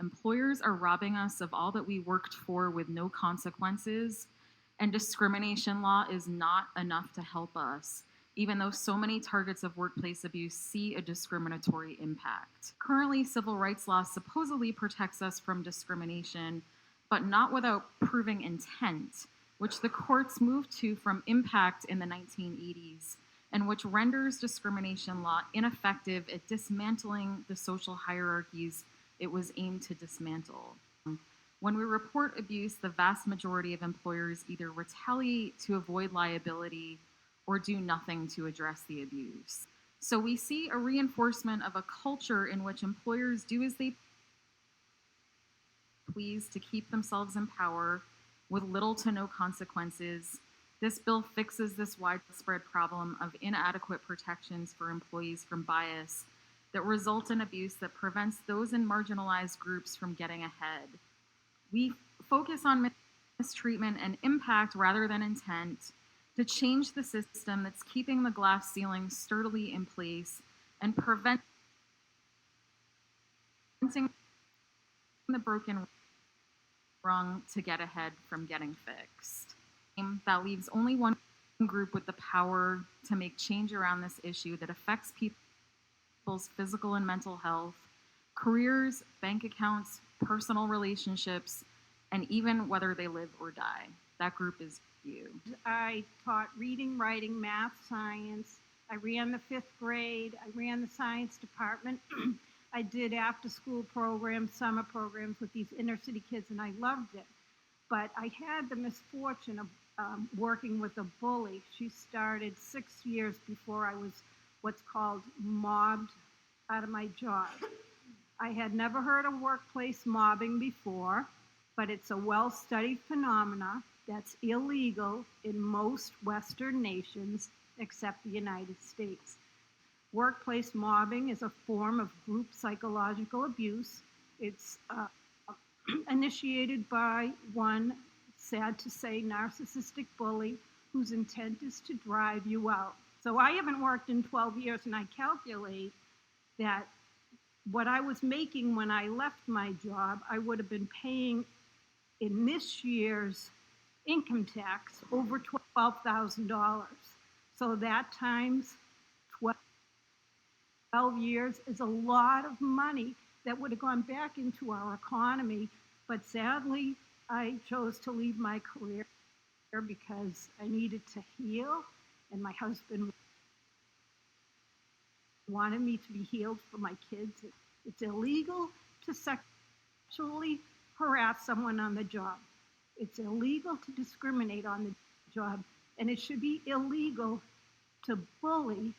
employers are robbing us of all that we worked for with no consequences, and discrimination law is not enough to help us, even though so many targets of workplace abuse see a discriminatory impact. Currently, civil rights law supposedly protects us from discrimination, but not without proving intent, which the courts moved to from impact in the 1980s, and which renders discrimination law ineffective at dismantling the social hierarchies it was aimed to dismantle. When we report abuse, the vast majority of employers either retaliate to avoid liability or do nothing to address the abuse. So we see a reinforcement of a culture in which employers do as they please to keep themselves in power with little to no consequences. This bill fixes this widespread problem of inadequate protections for employees from bias that result in abuse that prevents those in marginalized groups from getting ahead. We focus on mistreatment and impact rather than intent to change the system that's keeping the glass ceiling sturdily in place and preventing the broken rung to get ahead from getting fixed. That leaves only one group with the power to make change around this issue that affects people's physical and mental health, careers, bank accounts, personal relationships, and even whether they live or die. That group is you. I taught reading, writing, math, science. I ran the 5th grade. I ran the science department. I did after-school programs, summer programs with these inner-city kids, and I loved it. But I had the misfortune of working with a bully. She started 6 years before I was what's called mobbed out of my job. I had never heard of workplace mobbing before, but it's a well-studied phenomena that's illegal in most Western nations except the United States. Workplace mobbing is a form of group psychological abuse. It's initiated by one, sad to say, narcissistic bully whose intent is to drive you out. So I haven't worked in 12 years, and I calculate that what I was making when I left my job, I would have been paying in this year's income tax over $12,000. So that times 12 years is a lot of money that would have gone back into our economy. But sadly, I chose to leave my career because I needed to heal, and my husband wanted me to be healed for my kids. It's illegal to sexually harass someone on the job. It's illegal to discriminate on the job, and it should be illegal to bully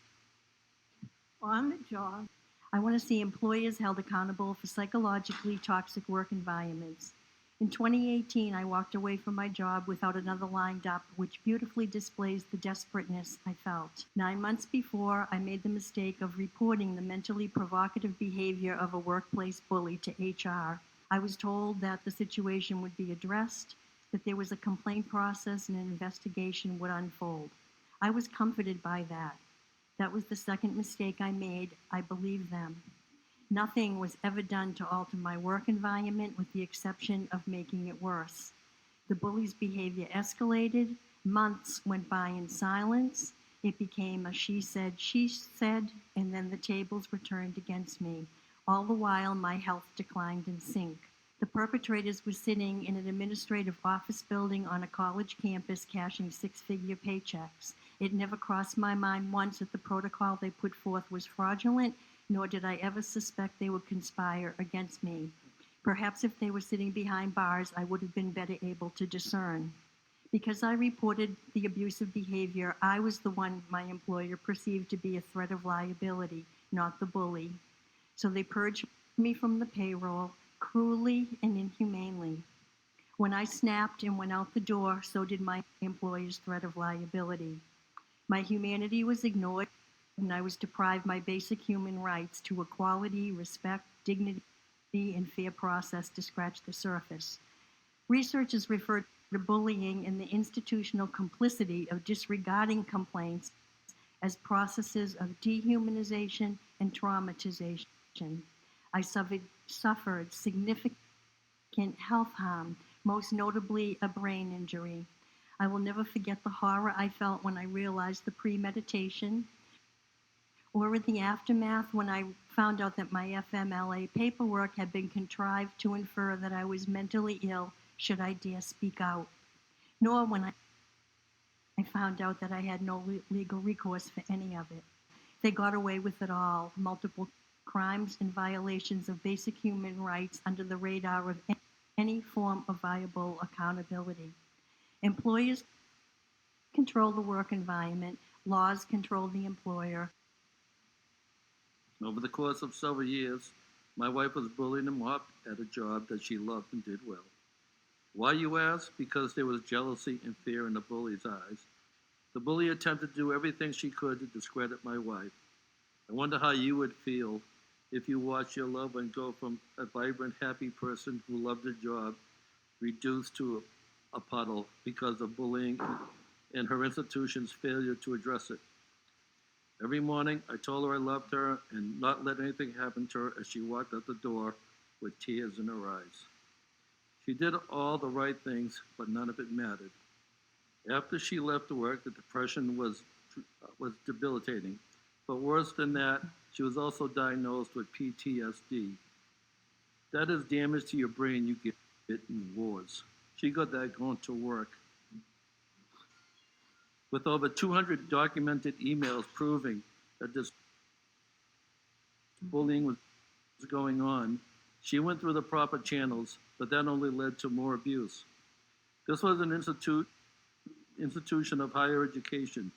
on the job. I want to see employers held accountable for psychologically toxic work environments. In 2018, I walked away from my job without another lined up, which beautifully displays the desperateness I felt. 9 months before, I made the mistake of reporting the mentally provocative behavior of a workplace bully to HR. I was told that the situation would be addressed, that there was a complaint process and an investigation would unfold. I was comforted by that. That was the second mistake I made. I believed them. Nothing was ever done to alter my work environment with the exception of making it worse. The bully's behavior escalated. Months went by in silence. It became a she said, and then the tables were turned against me. All the while, my health declined in sync. The perpetrators were sitting in an administrative office building on a college campus cashing six-figure paychecks. It never crossed my mind once that the protocol they put forth was fraudulent, nor did I ever suspect they would conspire against me. Perhaps if they were sitting behind bars, I would have been better able to discern. Because I reported the abusive behavior, I was the one my employer perceived to be a threat of liability, not the bully. So they purged me from the payroll, cruelly and inhumanely. When I snapped and went out the door, so did my employer's threat of liability. My humanity was ignored, and I was deprived my basic human rights to equality, respect, dignity, and fair process to scratch the surface. Researchers refer to bullying and the institutional complicity of disregarding complaints as processes of dehumanization and traumatization. I suffered suffered significant health harm, most notably a brain injury. I will never forget the horror I felt when I realized the premeditation, or in the aftermath when I found out that my FMLA paperwork had been contrived to infer that I was mentally ill should I dare speak out, nor when I found out that I had no legal recourse for any of it. They got away with it all, multiple crimes and violations of basic human rights under the radar of any form of viable accountability. Employers control the work environment, laws control the employer. Over the course of several years, my wife was bullied and mobbed at a job that she loved and did well. Why, you ask? Because there was jealousy and fear in the bully's eyes. The bully attempted to do everything she could to discredit my wife. I wonder how you would feel if you watched your loved one go from a vibrant, happy person who loved her job reduced to a puddle because of bullying and her institution's failure to address it. Every morning, I told her I loved her and not let anything happen to her as she walked out the door with tears in her eyes. She did all the right things, but none of it mattered. After she left work, the depression was debilitating. But worse than that, she was also diagnosed with PTSD. That is damage to your brain you get in wars. She got that going to work. With over 200 documented emails proving that this bullying was going on, she went through the proper channels, but that only led to more abuse. This was an institution of higher education.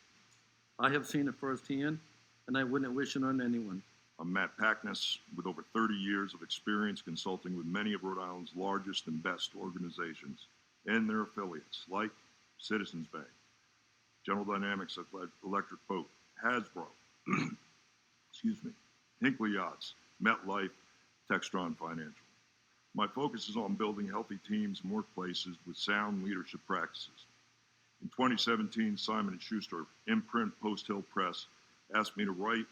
I have seen it firsthand, and I wouldn't wish it on anyone. I'm Matt Packness, with over 30 years of experience consulting with many of Rhode Island's largest and best organizations and their affiliates, like Citizens Bank, General Dynamics Electric Boat, Hasbro, Hinckley Yachts, MetLife, Textron Financial. My focus is on building healthy teams and workplaces with sound leadership practices. In 2017, Simon & Schuster, imprint Post Hill Press, asked me to write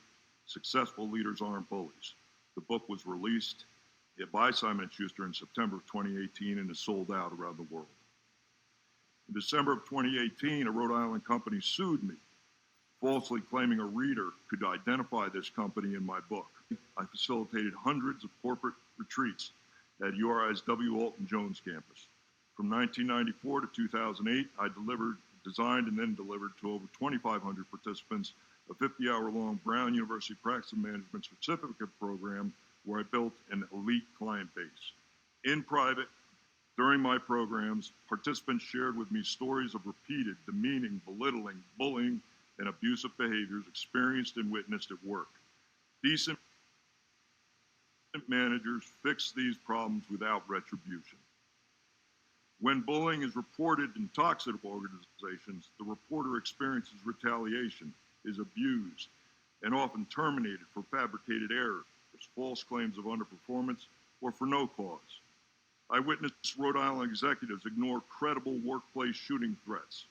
Successful Leaders Aren't Bullies. The book was released by Simon & Schuster in September of 2018 and is sold out around the world. In December of 2018, a Rhode Island company sued me, falsely claiming a reader could identify this company in my book. I facilitated hundreds of corporate retreats at URI's W. Alton Jones campus. From 1994 to 2008, I designed and then delivered to over 2,500 participants a 50-hour-long Brown University Practice Management Certificate program where I built an elite client base. In private, during my programs, participants shared with me stories of repeated, demeaning, belittling, bullying, and abusive behaviors experienced and witnessed at work. Decent managers fix these problems without retribution. When bullying is reported in toxic organizations, the reporter experiences retaliation, is abused, and often terminated for fabricated errors, false claims of underperformance, or for no cause. I witnessed Rhode Island executives ignore credible workplace shooting threats.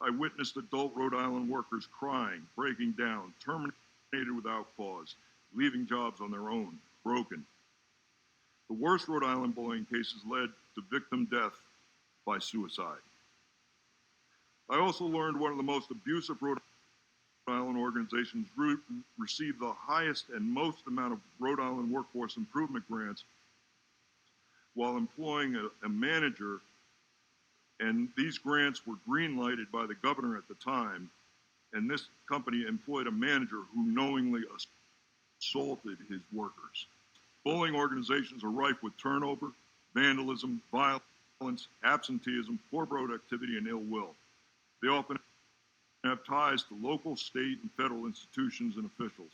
I witnessed adult Rhode Island workers crying, breaking down, terminated without cause, leaving jobs on their own, broken. The worst Rhode Island bullying cases led to victim death by suicide. I also learned one of the most abusive Rhode Island organizations received the highest and most amount of Rhode Island workforce improvement grants while employing a manager, and these grants were green-lighted by the governor at the time, and this company employed a manager who knowingly assaulted his workers. Bullying organizations are rife with turnover, vandalism, violence, absenteeism, poor productivity, and ill will. They often have ties to local, state, and federal institutions and officials.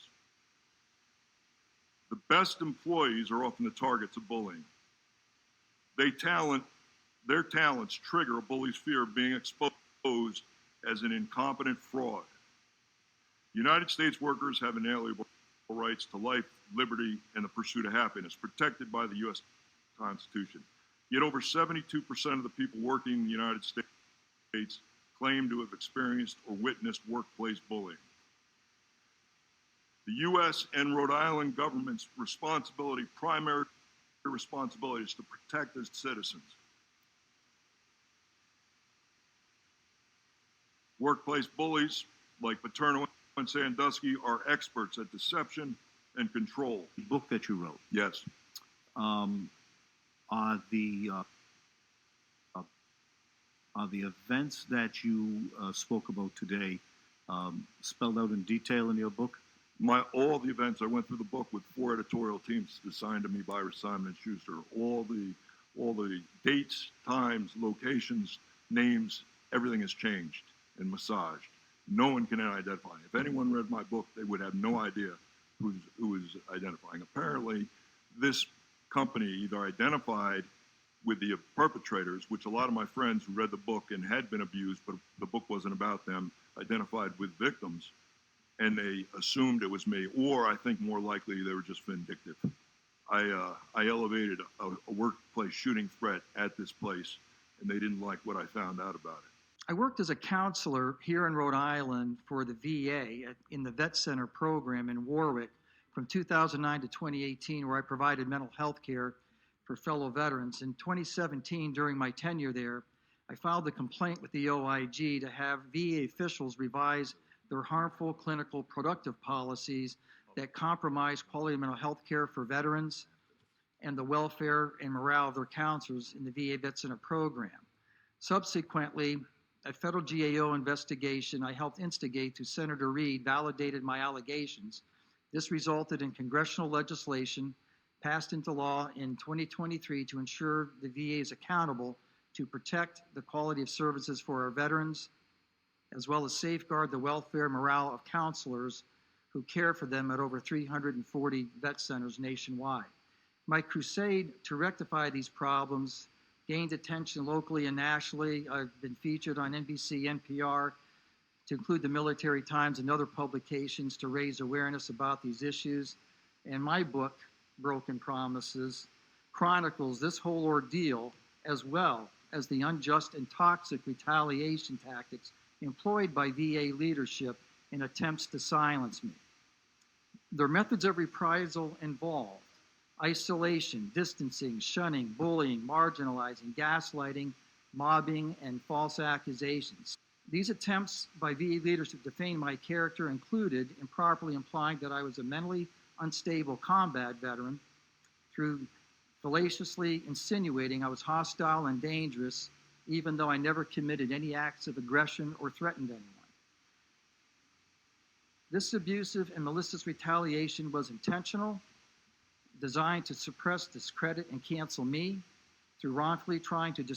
The best employees are often the targets of bullying. Their talents trigger a bully's fear of being exposed as an incompetent fraud. United States workers have inalienable rights to life, liberty, and the pursuit of happiness, protected by the U.S. Constitution. Yet over 72% of the people working in the United States claim to have experienced or witnessed workplace bullying. The U.S. and Rhode Island government's responsibility primarily responsibility is to protect its citizens. Workplace bullies like Paterno and Sandusky are experts at deception and control. The book that you wrote, Yes. are the events that you spoke about today spelled out in detail in your book? All the events, I went through the book with 4 editorial teams assigned to me by Simon & Schuster. All the dates, times, locations, names, everything has changed and massaged. No one can identify. If anyone read my book, they would have no idea who was identifying. Apparently, this company either identified with the perpetrators, which a lot of my friends who read the book and had been abused, but the book wasn't about them, identified with victims, and they assumed it was me, or I think more likely they were just vindictive. I elevated a workplace shooting threat at this place, and they didn't like what I found out about it. I worked as a counselor here in Rhode Island for the VA in the Vet Center program in Warwick from 2009 to 2018, where I provided mental health care for fellow veterans. In 2017, during my tenure there, I filed a complaint with the OIG to have VA officials revise their harmful clinical productive policies that compromise quality mental health care for veterans and the welfare and morale of their counselors in the VA Vet Center program. Subsequently, a federal GAO investigation I helped instigate to Senator Reid validated my allegations. This resulted in congressional legislation passed into law in 2023 to ensure the VA is accountable to protect the quality of services for our veterans, as well as safeguard the welfare and morale of counselors who care for them at over 340 vet centers nationwide. My crusade to rectify these problems gained attention locally and nationally. I've been featured on NBC, NPR, to include the Military Times and other publications to raise awareness about these issues. And my book, Broken Promises, chronicles this whole ordeal, as well as the unjust and toxic retaliation tactics employed by VA leadership in attempts to silence me. Their methods of reprisal involved isolation, distancing, shunning, bullying, marginalizing, gaslighting, mobbing, and false accusations. These attempts by VA leaders to defame my character included improperly implying that I was a mentally unstable combat veteran through fallaciously insinuating I was hostile and dangerous, even though I never committed any acts of aggression or threatened anyone. This abusive and malicious retaliation was intentional, designed to suppress, discredit, and cancel me through wrongfully trying to